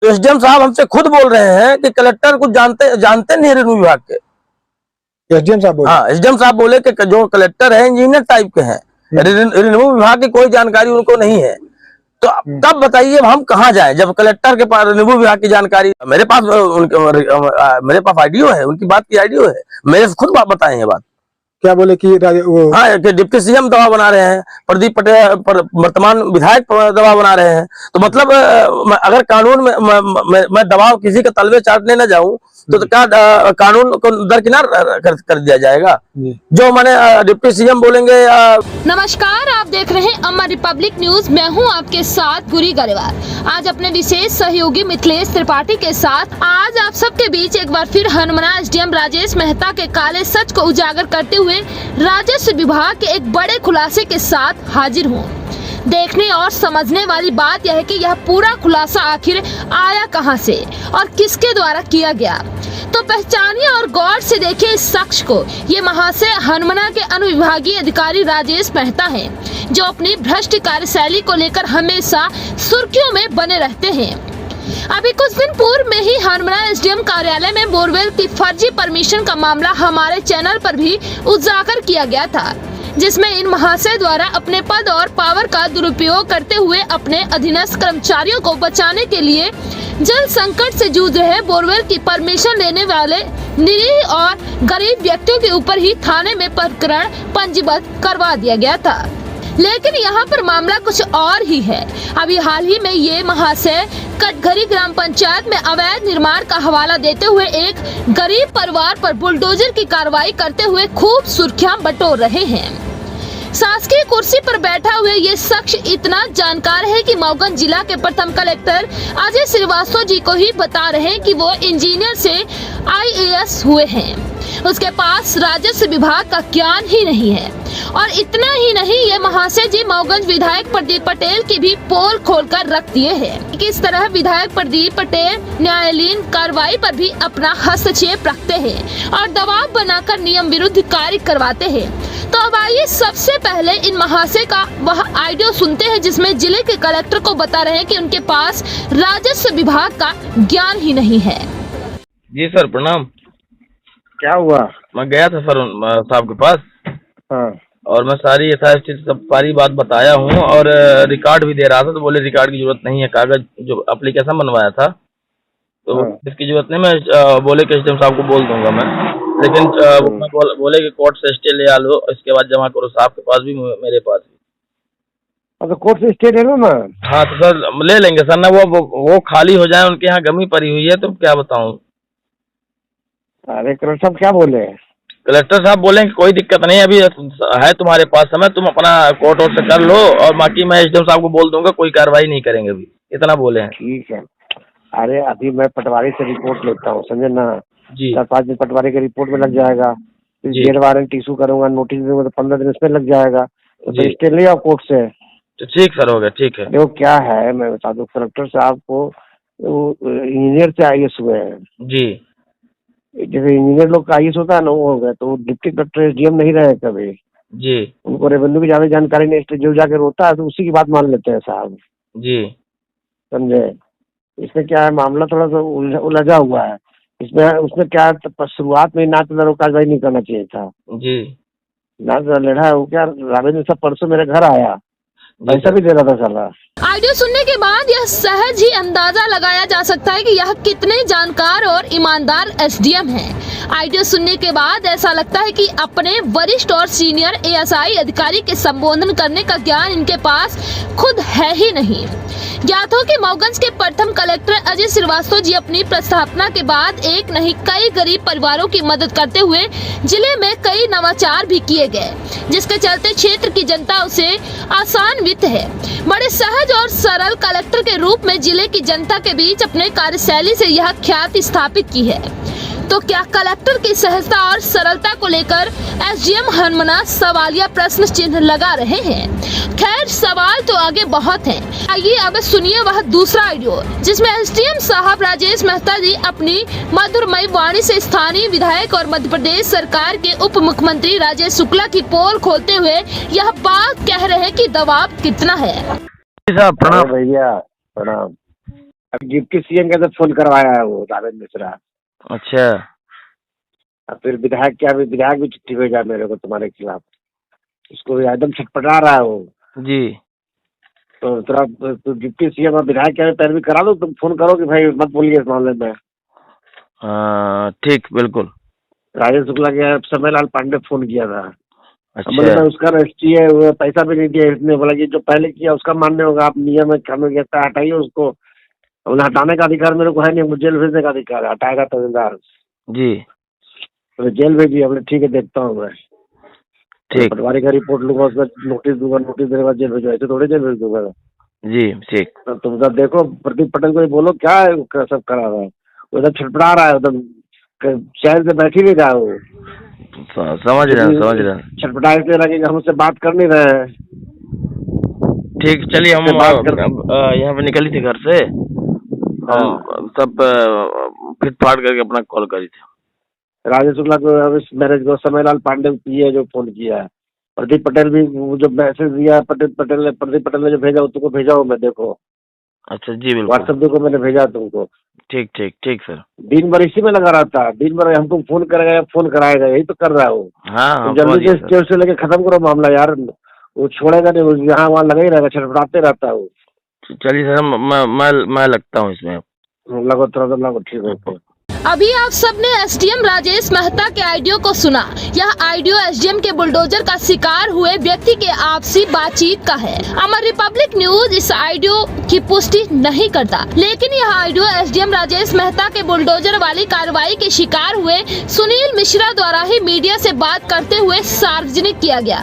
तो एसडीएम साहब हमसे खुद बोल रहे हैं कि कलेक्टर कुछ जानते नहीं रेवेन्यू विभाग के। एसडीएम साहब बोले? हाँ, एसडीएम साहब बोले कि जो कलेक्टर है इंजीनियर टाइप के हैं, रेवेन्यू विभाग की कोई जानकारी उनको नहीं है। तो तब बताइए हम कहाँ जाएं जब कलेक्टर के पास रेवेन्यू विभाग की जानकारी, मेरे पास आईडियो है, उनकी बात की आईडियो है, मेरे से खुद बताए हैं बात। क्या बोले कि वो? हाँ, कि डिप्टी सीएम दबाव बना रहे हैं, प्रदीप पटेल वर्तमान विधायक दबाव बना रहे हैं। तो मतलब अगर कानून में मैं दबाव किसी के तलवे चाटने न जाऊं तो क्या कानून को दरकिनार कर दिया जाएगा? जो मैंने डिप्टी सीएम बोलेंगे। नमस्कार, आप देख रहे हैं अमर रिपब्लिक न्यूज। मैं हूं आपके साथ गुरी गरेवाल। आज अपने विशेष सहयोगी मिथिलेश त्रिपाठी के साथ आज आप सबके बीच एक बार फिर हनुमाना एसडीएम राजेश मेहता के काले सच को उजागर करते हुए राजस्व विभाग के एक बड़े खुलासे के साथ हाजिर हूँ। देखने और समझने वाली बात यह है कि यह पूरा खुलासा आखिर आया कहां से और किसके द्वारा किया गया। तो पहचानिए और गौर से देखिए इस शख्स को। ये महाशय हनुमाना के अनुविभागीय अधिकारी राजेश मेहता हैं, जो अपनी भ्रष्ट कार्यशैली को लेकर हमेशा सुर्खियों में बने रहते हैं। अभी कुछ दिन पूर्व में ही हनुमाना एसडीएम कार्यालय में बोरवेल की फर्जी परमिशन का मामला हमारे चैनल पर भी उजागर किया गया था, जिसमें इन महाशय द्वारा अपने पद और पावर का दुरुपयोग करते हुए अपने अधीनस्थ कर्मचारियों को बचाने के लिए जल संकट से जूझ रहे बोरवेल की परमिशन लेने वाले निरीह और गरीब व्यक्तियों के ऊपर ही थाने में प्रकरण पंजीबद्ध करवा दिया गया था। लेकिन यहाँ पर मामला कुछ और ही है। अभी हाल ही में ये महाशय कटघरी ग्राम पंचायत में अवैध निर्माण का हवाला देते हुए एक गरीब परिवार पर बुलडोजर की कार्रवाई करते हुए खूब सुर्खियां बटोर रहे हैं। शासकीय कुर्सी पर बैठा हुए ये शख्स इतना जानकार है कि मऊगंज जिला के प्रथम कलेक्टर अजय श्रीवास्तव जी को ही बता रहे हैं कि वो इंजीनियर से आईएएस हुए हैं। उसके पास राजस्व विभाग का ज्ञान ही नहीं है। और इतना ही नहीं, ये महाशय जी मऊगंज विधायक प्रदीप पटेल की भी पोल खोलकर रख दिए हैं। किस तरह विधायक प्रदीप पटेल न्यायालयीन कार्रवाई पर भी अपना हस्तक्षेप रखते हैं और दबाव बनाकर नियम विरुद्ध कार्य करवाते हैं। तो अब आइए सबसे पहले इन महाशय का वह ऑडियो सुनते हैं, जिसमें जिले के कलेक्टर को बता रहे हैं कि उनके पास राजस्व विभाग का ज्ञान ही नहीं है। जी सर, प्रणाम। क्या हुआ? मैं गया था सर साहब के पास। हाँ। और मैं सारी यथास्थिति सब सारी बात बताया हूँ और रिकॉर्ड भी दे रहा था। तो बोले रिकॉर्ड की जरूरत नहीं है, कागज जो एप्लीकेशन बनवाया था तो इसकी जरूरत नहीं। मैं बोले कि एसडीएम साहब को बोल दूंगा मैं, लेकिन बोले कि कोर्ट से स्टे ले आ लो, इसके बाद जमा करो। साहब के पास भी मेरे पास भी। तो कोर्ट से स्टे ले लो ना। हाँ तो सर ले लेंगे सर ना, वो खाली हो जाए, उनके यहाँ गमी पड़ी हुई है। तो क्या बताऊँ? अरे कलेक्टर साहब क्या बोले? कलेक्टर साहब बोले कि कोई दिक्कत नहीं, अभी है तुम्हारे पास समय, तुम अपना कोर्ट से कर लो और बाकी मैं एसडीएम साहब को बोल दूंगा, कोई कार्रवाई नहीं करेंगे अभी, इतना बोले हैं। ठीक है। अरे अभी मैं पटवारी से रिपोर्ट लेता हूँ, समझे ना जी। 4-5 दिन पटवारी के रिपोर्ट में लग जाएगा, जेल वारंट इशू करूंगा, नोटिस दूंगा तो 15 दिन इसमें लग जाएगा। तो स्टे ले आओ कोर्ट से। तो ठीक सर, हो गया, ठीक है। देखो क्या है, मैं बता दूं, कलेक्टर साहब को इंजीनियर से आईएएस हुए हैं जी। जैसे इंजीनियर लोग का आईएएस होता है ना, वो हो गया। तो डिप्टी कलेक्टर एसडीएम नहीं रहे कभी जी। उनको रेवेन्यू की ज्यादा जानकारी नहीं, जो जाके रोता है तो उसी की बात मान लेते हैं साहब जी, समझे। इसमें क्या है, मामला थोड़ा सा उलझा हुआ है। इसमें उसमें क्या शुरुआत में ना तो कार्रवाई नहीं करना चाहिए था जी। ना तो लड़ा है वो। क्या रावेंद्र साहब परसों मेरे घर आया, पैसा भी दे रहा था साला। ऑडियो सुनने के बाद यह सहज ही अंदाजा लगाया जा सकता है कि यह कितने जानकार और ईमानदार एसडीएम हैं। ऑडियो सुनने के बाद ऐसा लगता है कि अपने वरिष्ठ और सीनियर एएसआई अधिकारी के संबोधन करने का ज्ञान इनके पास खुद है ही नहीं। ज्ञात हो कि मऊगंज के प्रथम कलेक्टर अजय श्रीवास्तव जी अपनी प्रस्थापना के बाद एक नहीं कई गरीब परिवारों की मदद करते हुए जिले में कई नवाचार भी किए गए, जिसके चलते क्षेत्र की जनता उसे आसान्वित है। बड़े सहज और सरल कलेक्टर के रूप में जिले की जनता के बीच अपने कार्यशैली से यह ख्याति स्थापित की है। तो क्या कलेक्टर की सहजता और सरलता को लेकर एसडीएम हनुमाना सवालिया प्रश्न चिन्ह लगा रहे हैं? खैर, सवाल तो आगे बहुत हैं। आइए अब सुनिए वह दूसरा ऑडियो, जिसमें एसडीएम साहब राजेश मेहता जी अपनी मधुरमयी वाणी से स्थानीय विधायक और मध्य प्रदेश सरकार के उप मुख्यमंत्री राजेश शुक्ला की पोल खोलते हुए यह बात कह रहे हैं कि दबाव कितना है। प्रणाम भैया, प्रणाम। अब डिप्टी सीएम के तो फोन करवाया है वो रावेद मिश्रा। अच्छा। अब फिर विधायक भी चिट्ठी भेजा मेरे को तुम्हारे खिलाफ, उसको भी एकदम छटपटा रहा है वो जी। तो थोड़ा तो डिप्टी सीएम और विधायक क्या पैरवी करा दो, तुम फोन करो कि भाई मत बोलिए इस मामले में। ठीक, बिल्कुल। राजेश शुक्ला के समयलाल पांडे फोन किया था। अच्छा। मतलब उसका रजिस्ट्री है, वो पैसा भी नहीं दिया इसने, बोला कि जो पहले किया उसका मानने होगा, आप नियम में कानून कहता है हटाइए उसको। उन्हें हटाने का अधिकार मेरे को है नहीं, मुझे जेल भेजने का अधिकार है, हटाएगा तहसीलदार जी। तो जेल भेजिए। हमने ठीक है देखता हूँ मैं, ठीक। पटवारी का रिपोर्ट लूंगा, उसका नोटिस दूंगा, नोटिस देने के बाद जेल भेजो, ऐसे थोड़े जेल भेज दूंगा जी। ठीक। तो तुम सब देखो, प्रदीप पटेल को बोलो क्या है सब करा रहा है, वो एकदम छटपटा रहा है, एकदम चैन से बैठ ही नहीं रहा वो। समझ रहे हैं। छटपटा इसलिए लगे कि हम उससे बात कर नहीं रहे हैं। ठीक, चलिए हम यहाँ पे निकली थी घर से, हम सब फिट फाट करके अपना कॉल करी थी। राजेश शुक्ला को इस मैरिज को समयलाल पांडे पीए जो फोन किया है, प्रदीप पटेल भी जो मैसेज दिया प्रदीप पटेल ने जो भेजा तुमको भेजा हो मैं देखो। अच्छा जी, बिल्कुल। व्हाट्सएप देखो मैंने भेजा तुमको। ठीक ठीक ठीक सर। दिन भर इसी में लगा रहता है, दिन भर हमको फोन करेगा फोन कराएगा, यही तो कर रहा है वो। हाँ, जल्दी से स्टेज से लेके खत्म करो मामला यार, वो छोड़ेगा नहीं, वो यहाँ वहाँ लगा ही रहेगा, छटपटाते रहता है वो। चलिए सर, मैं लगता हूँ इसमें। लगो तुरंत लगो, ठीक है। अभी आप सबने एसडीएम राजेश मेहता के ऑडियो को सुना। यह ऑडियो एसडीएम के बुलडोजर का शिकार हुए व्यक्ति के आपसी बातचीत का है। अमर रिपब्लिक न्यूज इस ऑडियो की पुष्टि नहीं करता, लेकिन यह ऑडियो एसडीएम राजेश मेहता के बुलडोजर वाली कार्रवाई के शिकार हुए सुनील मिश्रा द्वारा ही मीडिया से बात करते हुए सार्वजनिक किया गया।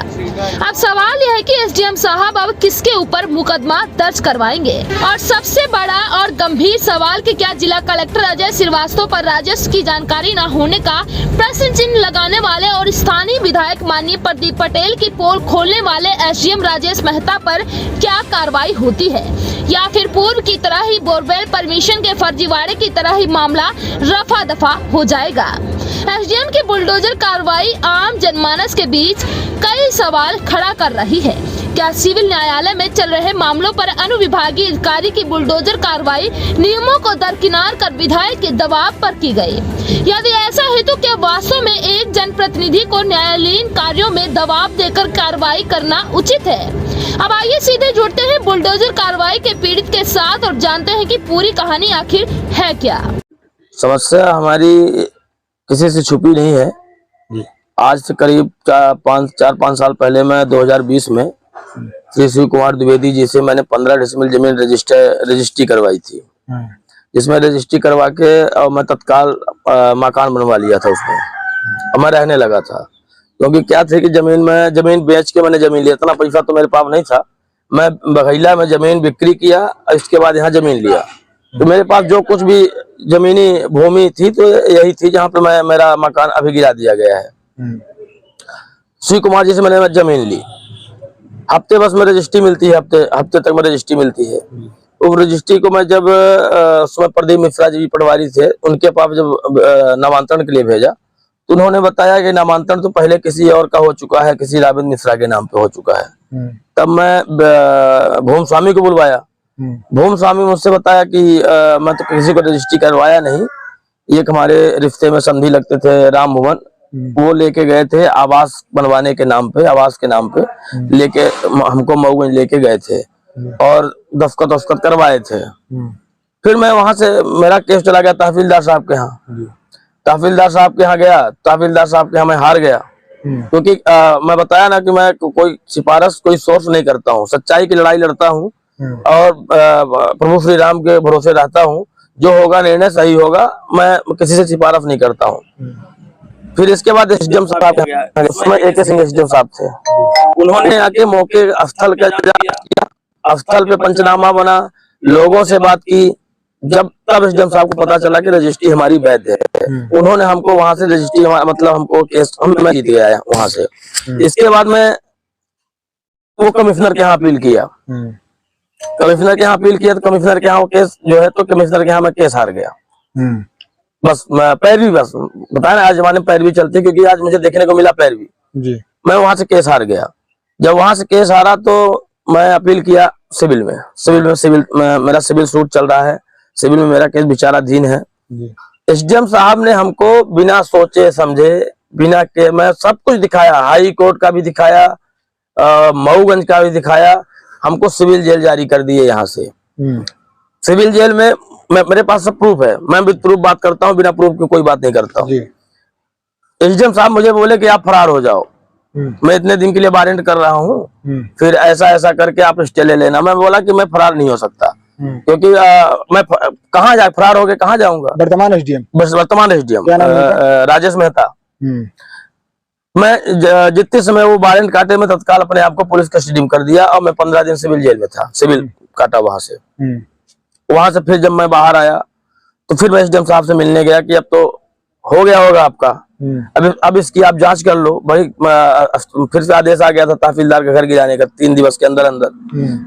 अब सवाल यह है कि एसडीएम साहब अब किसके ऊपर मुकदमा दर्ज करवाएंगे, और सबसे बड़ा और गंभीर सवाल कि क्या जिला कलेक्टर अजय श्रीवास्तव पर राजस्व की जानकारी न होने का प्रश्न चिन्ह लगाने वाले और स्थानीय विधायक माननीय प्रदीप पटेल की पोल खोलने वाले एसडीएम राजेश मेहता पर क्या कार्रवाई होती है, या फिर पूर्व की तरह ही बोरवेल परमिशन के फर्जीवाड़े की तरह ही मामला रफा दफा हो जाएगा। एसडीएम की बुलडोजर कार्रवाई आम जनमानस के बीच कई सवाल खड़ा कर रही है। क्या सिविल न्यायालय में चल रहे मामलों पर अनुविभागीय अधिकारी की बुलडोजर कार्रवाई नियमों को दरकिनार कर विधायक के दबाव पर की गई? यदि ऐसा है तो क्या वास्तव में एक जनप्रतिनिधि को न्यायालयीन कार्यों में दबाव देकर कार्रवाई करना उचित है? अब आइए सीधे जुड़ते हैं बुलडोजर कार्रवाई के पीड़ित के साथ और जानते हैं कि पूरी कहानी आखिर है क्या। समस्या हमारी किसी से छुपी नहीं है। आज से करीब 4-5 साल पहले मैं 2020 में श्री शिव कुमार द्विवेदी जी से मैंने 15 डेसिमल जमीन रजिस्ट्री करवाई थी, जिसमें रजिस्ट्री करवा के और मैं तत्काल मकान बनवा लिया था उसमें, और मैं रहने लगा था। क्योंकि क्या थे कि जमीन बेच के मैंने जमीन लिया, इतना पैसा तो मेरे पास नहीं था। मैं बघैला में जमीन बिक्री किया, इसके बाद यहाँ जमीन लिया। तो मेरे पास जो कुछ भी जमीनी भूमि थी तो यही थी जहाँ पे मेरा मकान अभी गिरा दिया गया है। शिव कुमार जी से मैंने जमीन ली, हफ्ते बस में रजिस्ट्री मिलती है, हफ्ते तक में रजिस्ट्री मिलती है। वो रजिस्ट्री को मैं जब उसमें प्रदीप मिश्रा जी पटवारी थे, उनके पास जब नामांतरण के लिए भेजा तो उन्होंने बताया कि नामांतरण तो पहले किसी और का हो चुका है, किसी रावेद मिश्रा के नाम पे हो चुका है। तब मैं भूम स्वामी को बुलवाया। भूम स्वामी मुझसे बताया कि मैं तो किसी को रजिस्ट्री करवाया नहीं, एक हमारे रिश्ते में संधि लगते थे राम भुवन, वो लेके गए थे आवास बनवाने के नाम पे, आवास के नाम पे लेके हमको मऊगंज लेके गए थे और दस्तखत करवाए थे। फिर मैं वहां से मेरा केस चला गया तहसीलदार साहब के यहाँ। तहसीलदार साहब के यहाँ गया, तहसीलदार साहब के यहाँ मैं हार गया, क्योंकि मैं बताया ना कि मैं कोई सिफारिश कोई सोर्स नहीं करता हूँ, सच्चाई की लड़ाई लड़ता हूँ और प्रभु श्री राम के भरोसे रहता हूँ। जो होगा निर्णय सही होगा, मैं किसी से सिफारिश नहीं करता हूँ। फिर इसके बाद एसडीएम साहब उसमें AK सिंह एसडीएम साहब थे, उन्होंने आके मौके स्थल पे पंचनामा बना, लोगों से बात की। जब तब एसडीएम साहब को पता चला कि रजिस्ट्री हमारी वैध है, उन्होंने हमको वहां से रजिस्ट्री मतलब हमको केस मैं जीत गया है वहां से। इसके बाद में वो कमिश्नर के यहाँ अपील किया, कमिश्नर के यहाँ अपील किया तो कमिश्नर के यहाँ वो केस जो है तो कमिश्नर के यहाँ मैं केस हार गया। बस पैरवी, बस बताया ना आज जमाने में पैरवी चलती है, क्योंकि आज मुझे देखने को मिला पैरवी जी। मैं वहां से केस हार गया। जब वहां से केस हारा तो मैं अपील किया सिविल में मेरा सिविल सूट चल रहा है। सिविल में मेरा केस विचाराधीन है। एसडीएम साहब ने हमको बिना सोचे समझे, बिना के मैं सब कुछ दिखाया, हाई कोर्ट का भी दिखाया, मऊगंज का भी दिखाया, हमको सिविल जेल जारी कर दिए। यहाँ से सिविल जेल में मेरे पास सब प्रूफ है, मैं विद प्रूफ बात करता हूँ, बिना प्रूफ की कोई बात नहीं करता हूँ। एसडीएम साहब मुझे बोले कि आप फरार हो जाओ, मैं इतने दिन के लिए वारंट कर रहा हूँ, फिर ऐसा ऐसा करके आप स्टे ले लेना। मैं बोला कि मैं फरार नहीं हो सकता, क्योंकि मैं कहाँ जाए, फरार होके कहाँ जाऊंगा। वर्तमान एसडीएम राजेश मेहता। मैं जितने समय वो वारंट काटे, में तत्काल अपने आप को पुलिस कस्टडी में कर दिया और मैं 15 दिन सिविल जेल में था, सिविल काटा वहां से। वहां से फिर जब मैं बाहर आया तो फिर मैं एसडीएम साहब से मिलने गया कि अब तो हो गया होगा आपका, अब इसकी आप जांच कर लो भाई। फिर से आदेश आ गया था तहसीलदार का घर गिराने का 3 दिवस के अंदर अंदर,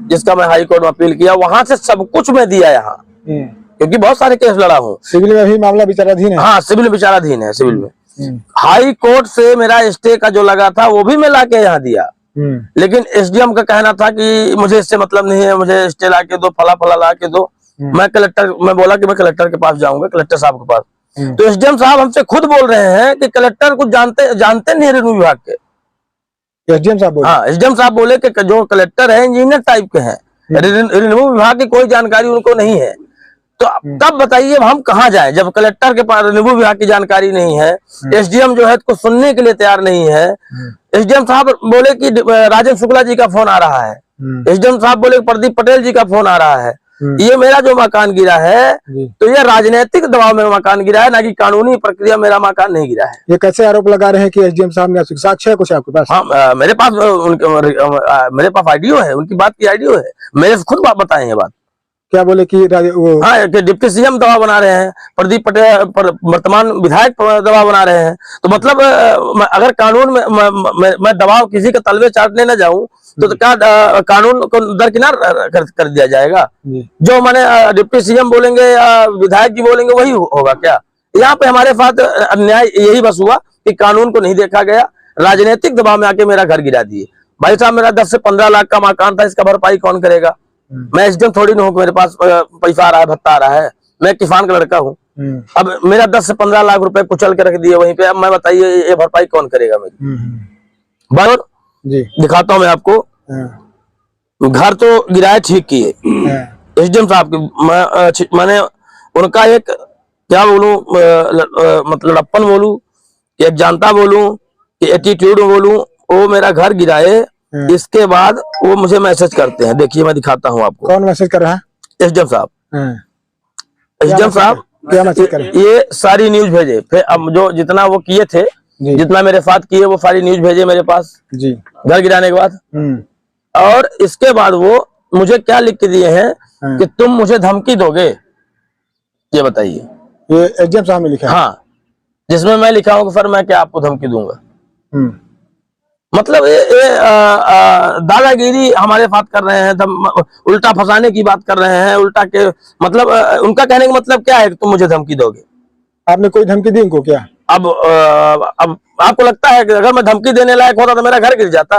जिसका मैं हाई कोर्ट में अपील किया। वहां से सब कुछ मैं दिया यहाँ, क्योंकि बहुत सारे केस लड़ा हूँ। सिविल में भी मामला विचाराधीन है? हाँ, सिविल विचाराधीन है। सिविल में हाई कोर्ट से मेरा स्टे का जो लगा था वो भी मैं ला के यहाँ दिया, लेकिन एसडीएम का कहना था कि मुझे इससे मतलब नहीं है, मुझे स्टे ला के दो, फला फला ला के दो। मैं बोला कि मैं कलेक्टर के पास जाऊंगा, कलेक्टर साहब के पास। तो एसडीएम साहब हमसे खुद बोल रहे हैं कि कलेक्टर कुछ जानते नहीं रेवेन्यू विभाग के। एसडीएम साहब बोले? हाँ, एसडीएम साहब बोले कि जो कलेक्टर है इंजीनियर टाइप के हैं, रेवेन्यू विभाग की कोई जानकारी उनको नहीं है। तो तब बताइए हम कहाँ जाएं, जब कलेक्टर के पास रेवेन्यू विभाग की जानकारी नहीं है, एसडीएम जो है को सुनने के लिए तैयार नहीं है। एसडीएम साहब बोले कि राजेंद्र शुक्ला जी का फोन आ रहा है, एसडीएम साहब बोले प्रदीप पटेल जी का फोन आ रहा है। ये मेरा जो मकान गिरा है तो ये राजनीतिक दबाव में मकान गिरा है, ना कि कानूनी प्रक्रिया मेरा मकान नहीं गिरा है। ये कैसे आरोप लगा रहे हैं कि एसडीएम साहब ने साक्ष्य है कुछ आपके पास? हाँ, मेरे पास ऑडियो है, उनकी बात की ऑडियो है, मेरे से खुद बताए ये बात। क्या बोले कि हाँ, कि डिप्टी सीएम दबाव बना रहे हैं, प्रदीप पटेल वर्तमान विधायक दबाव बना रहे हैं। तो मतलब अगर कानून में मैं दबाव किसी के तलवे चाटने न जाऊं तो क्या कानून को दरकिनार कर दिया जाएगा? जो मैंने डिप्टी सीएम बोलेंगे या विधायक जी बोलेंगे वही होगा क्या? यहाँ पे हमारे साथ अन्याय यही बस हुआ कि कानून को नहीं देखा गया, राजनीतिक दबाव में आके मेरा घर गिरा दिए। भाई साहब, मेरा 10 से 15 लाख का मकान था, इसका भरपाई कौन करेगा? मैं एसडीएम थोड़ी ना हूँ, मेरे पास पैसा आ रहा है, भत्ता आ रहा है, मैं किसान का लड़का हूँ। अब मेरा 10 से 15 लाख रुपए कुचल के रख दिए वहीं पे, अब मैं बताइए ये भरपाई कौन करेगा मेरी? बराबर जी, दिखाता हूँ मैं आपको। घर तो गिराए ठीक किए एसडीएम साहब की, मैंने उनका एक क्या बोलूं, मतलब लड़प्पन बोलूं, एक जानता बोलूं, कि एटीट्यूड बोलूं, वो मेरा घर गिराए। इसके बाद वो मुझे मैसेज करते हैं, देखिए मैं दिखाता हूँ आपको। कौन मैसेज कर रहा है? एसडीएम साहब। एसडीएम साहब क्या मैसेज कर रहे हैं? ये सारी न्यूज भेजे, फिर अब जो जितना वो किए थे, जितना मेरे साथ किए, वो सारी न्यूज भेजे मेरे पास जी, घर गिराने के बाद। और इसके बाद वो मुझे क्या लिख के दिए हैं कि तुम मुझे धमकी दोगे, ये बताइए। ये एसडीएम साहब ने लिखा है? हाँ, जिसमें मैं लिखा हूँ कि सर मैं क्या आपको धमकी दूंगा। मतलब ये दादागिरी हमारे साथ कर रहे हैं, उल्टा फंसाने की बात कर रहे हैं, उल्टा के मतलब उनका कहने का मतलब क्या है कि तुम मुझे धमकी दोगे। आपने कोई धमकी दी उनको क्या? अब आपको लगता है कि अगर मैं धमकी देने लायक होता तो मेरा घर गिर जाता?